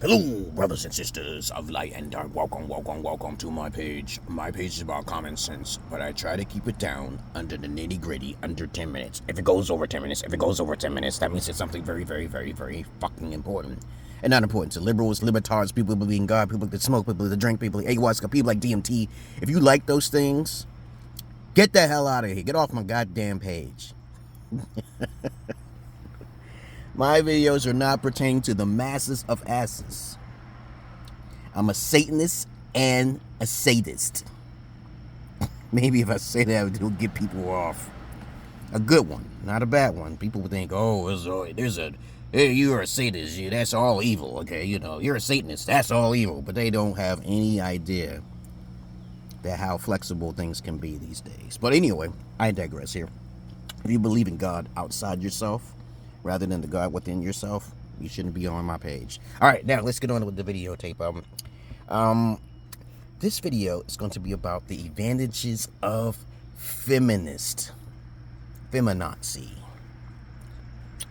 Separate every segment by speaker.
Speaker 1: Hello, brothers and sisters of light and dark. Welcome to my page. My page is about common sense, but I try to keep it down under the nitty gritty, under 10 minutes. If it goes over 10 minutes, that means it's something very, very, very, very fucking important. And not important to liberals, libertards, people who believe in God, people that smoke, people that drink, people like ayahuasca, people like DMT. If you like those things, get the hell out of here. Get off my goddamn page. My videos are not pertaining to the masses of asses. I'm a Satanist and a sadist. Maybe if I say that, it'll get people off. A good one, not a bad one. People would think, hey, you're a sadist, that's all evil, okay? You're a Satanist, that's all evil. But they don't have any idea that how flexible things can be these days. But anyway, I digress here. If you believe in God outside yourself, rather than the God within yourself, you shouldn't be on my page. All right, now let's get on with the videotape. This video is going to be about the advantages of feminazi.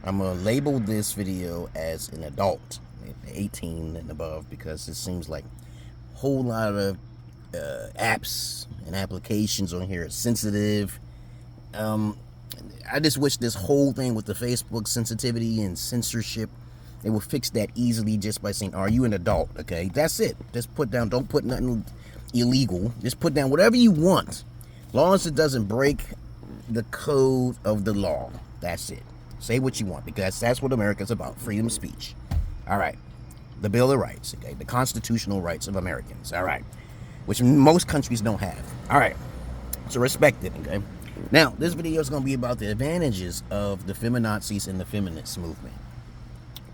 Speaker 1: I'm going to label this video as an adult, 18 and above, because it seems like a whole lot of apps and applications on here are sensitive. I just wish this whole thing with the Facebook sensitivity and censorship, they would fix that easily just by saying, are you an adult? Okay, that's it. Just put down, don't put nothing illegal. Just put down whatever you want, as long as it doesn't break the code of the law. That's it. Say what you want, because that's what America's about, freedom of speech. All right, the Bill of Rights, okay, the constitutional rights of Americans, all right, which most countries don't have. All right, so respect it, okay? Now, this video is going to be about the advantages of the feminazis and the feminist movement.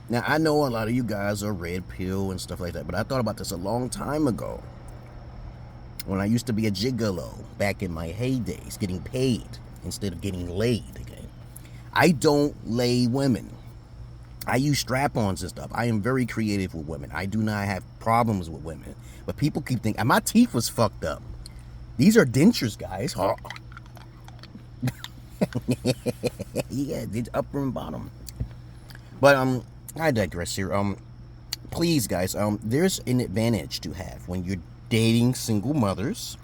Speaker 1: Now, I know a lot of you guys are red pill and stuff like that, but I thought about this a long time ago when I used to be a gigolo back in my heydays, getting paid instead of getting laid, okay? I don't lay women. I use strap-ons and stuff. I am very creative with women. I do not have problems with women, but people keep thinking, my teeth was fucked up. These are dentures, guys. Yeah, it's upper and bottom. But I digress here. Please, guys, there's an advantage to have when you're dating single mothers,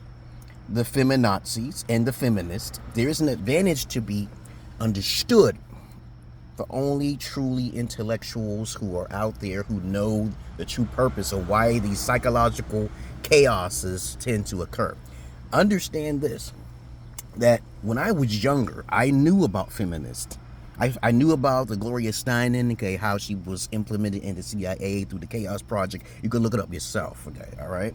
Speaker 1: the feminazis and the feminists. There is an advantage to be understood for only truly intellectuals who are out there, who know the true purpose of why these psychological chaoses tend to occur. Understand this, that when I was younger, I knew about feminists. I knew about the Gloria Steinem, okay, how she was implemented in the CIA through the Chaos Project. You can look it up yourself, okay, all right?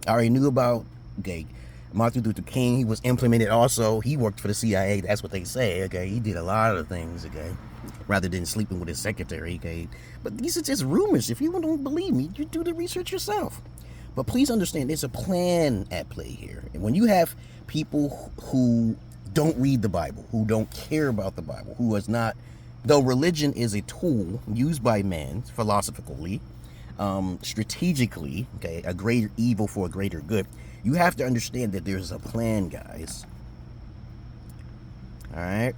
Speaker 1: I already knew about, okay, Martin Luther King. He was implemented also. He worked for the CIA, that's what they say, okay? He did a lot of things, okay, rather than sleeping with his secretary, okay? But these are just rumors. If you don't believe me, you do the research yourself. But please understand, there's a plan at play here. And when you have people who don't read the Bible, who don't care about the Bible, who is not, though religion is a tool used by man philosophically, strategically, okay, a greater evil for a greater good, you have to understand that there's a plan, guys. All right?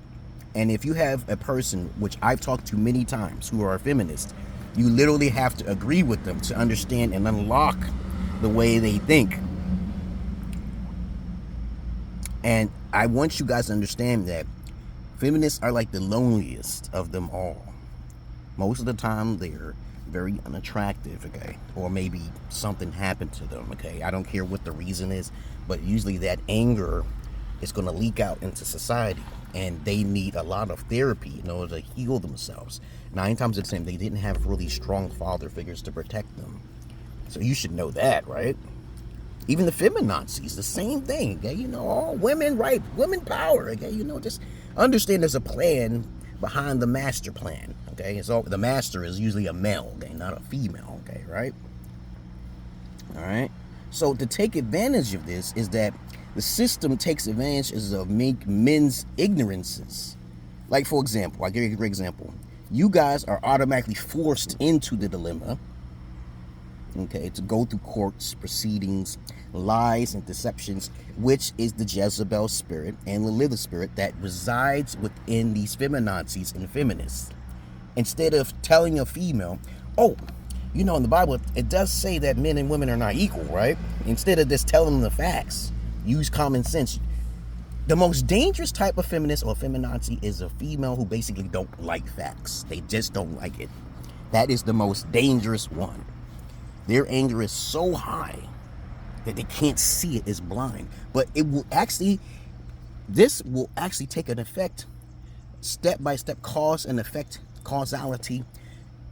Speaker 1: And if you have a person, which I've talked to many times, who are a feminist, you literally have to agree with them to understand and unlock the way they think. And I want you guys to understand that feminists are like the loneliest of them all. Most of the time, they're very unattractive, okay? Or maybe something happened to them, okay? I don't care what the reason is, but usually that anger is going to leak out into society, and they need a lot of therapy in order to heal themselves. 9 times out of 10, they didn't have really strong father figures to protect them. So you should know that, right? Even the feminazis, the same thing, okay? All women, right? Women power, okay? Just understand there's a plan behind the master plan, okay? So the master is usually a male, okay? Not a female, okay? Right? All right? So to take advantage of this is that the system takes advantage of men's ignorances. Like, for example, I'll give you a great example. You guys are automatically forced into the dilemma, okay, to go through courts, proceedings, lies, and deceptions, which is the Jezebel spirit and the Lilith spirit that resides within these feminazis and feminists. Instead of telling a female, oh, you know, in the Bible, it does say that men and women are not equal, right? Instead of just telling them the facts, use common sense. The most dangerous type of feminist or feminazi is a female who basically don't like facts. They just don't like it. That is the most dangerous one. Their anger is so high that they can't see it, it's blind. But it will actually, this will actually take an effect, step by step, cause and effect, causality.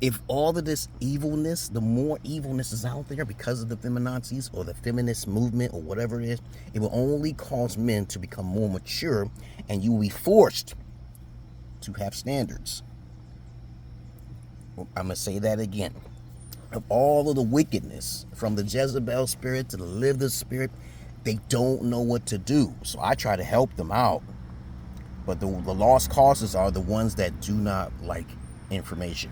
Speaker 1: If all of this evilness, the more evilness is out there because of the feminazis or the feminist movement or whatever it is, it will only cause men to become more mature, and you will be forced to have standards. I'm going to say that again. Of all of the wickedness, from the Jezebel spirit to the Lilith spirit, they don't know what to do. So I try to help them out. But the lost causes are the ones that do not like information.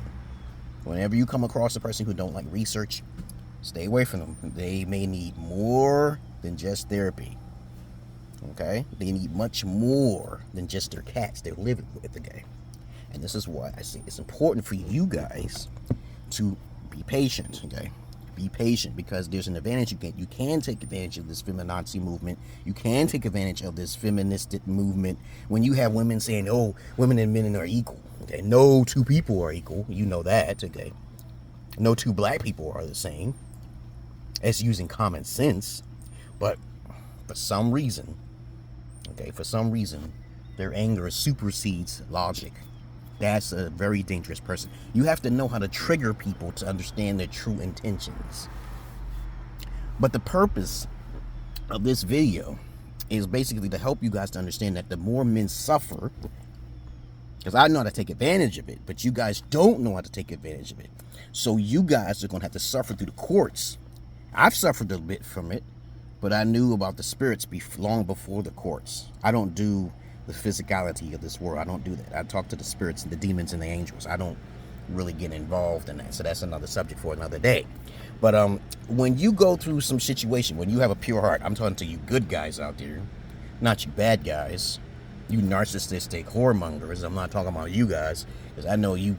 Speaker 1: Whenever you come across a person who don't like research, stay away from them. They may need more than just therapy. Okay? They need much more than just their cats they're living with, okay? And this is why I say it's important for you guys to be patient, okay? Be patient, because there's an advantage you can take advantage of this feminazi movement. You can take advantage of this feministic movement when you have women saying, oh, women and men are equal. Okay, no two people are equal. You know that, okay? No two black people are the same. It's using common sense. But for some reason, their anger supersedes logic. That's a very dangerous person. You have to know how to trigger people to understand their true intentions. But the purpose of this video is basically to help you guys to understand that the more men suffer, because I know how to take advantage of it, but you guys don't know how to take advantage of it. So you guys are going to have to suffer through the courts. I've suffered a bit from it, but I knew about the spirits long before the courts. I don't do the physicality of this world. I don't do that. I talk to the spirits and the demons and the angels. I don't really get involved in that. So that's another subject for another day. But when you go through some situation, when you have a pure heart, I'm talking to you good guys out there, not you bad guys, you narcissistic whoremongers. I'm not talking about you guys, because I know you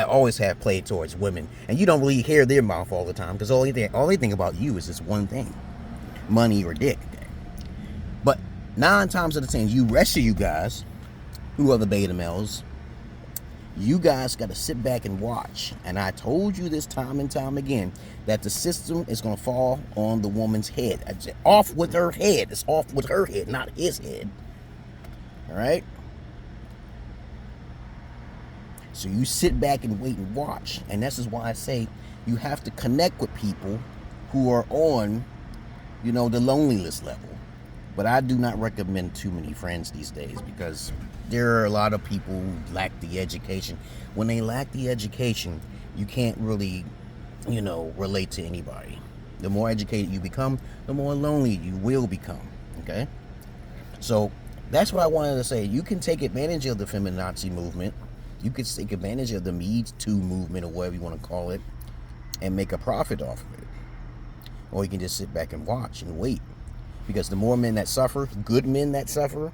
Speaker 1: always have played towards women, and you don't really hear their mouth all the time, because all they think about you is this one thing, money or dick. But 9 times out of 10, rest of you guys, who are the beta males, you guys got to sit back and watch. And I told you this time and time again that the system is going to fall on the woman's head. Off with her head. It's off with her head, not his head. All right? So you sit back and wait and watch. And this is why I say you have to connect with people who are on, the loneliness level. But I do not recommend too many friends these days, because there are a lot of people who lack the education. When they lack the education, you can't really, relate to anybody. The more educated you become, the more lonely you will become, okay? So that's what I wanted to say. You can take advantage of the feminazi movement. You could take advantage of the Me Too movement, or whatever you want to call it, and make a profit off of it. Or you can just sit back and watch and wait. Because the more men that suffer, good men that suffer,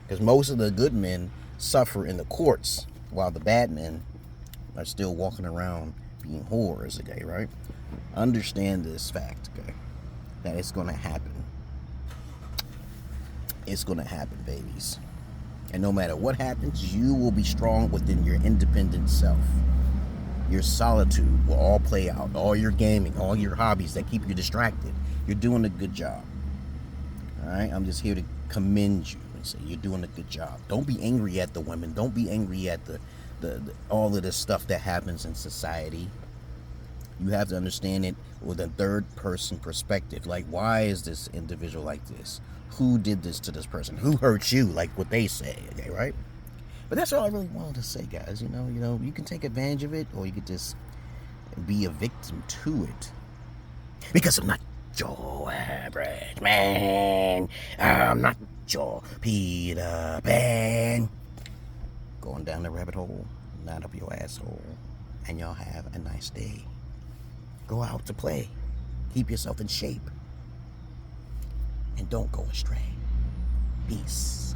Speaker 1: because most of the good men suffer in the courts, while the bad men are still walking around being whores, okay, right? Understand this fact, okay? That it's going to happen. It's going to happen, babies. And no matter what happens, you will be strong within your independent self. Your solitude will all play out. All your gaming, all your hobbies that keep you distracted. You're doing a good job. All right? I'm just here to commend you and say you're doing a good job. Don't be angry at the women. Don't be angry at the all of this stuff that happens in society. You have to understand it with a third-person perspective. Like, why is this individual like this? Who did this to this person? Who hurt you? Like what they say, okay, right? But that's all I really wanted to say, guys. You can take advantage of it, or you could just be a victim to it. Because I'm not your average man. I'm not your Peter Pan. Going down the rabbit hole, not up your asshole. And y'all have a nice day. Go out to play. Keep yourself in shape. And don't go astray. Peace.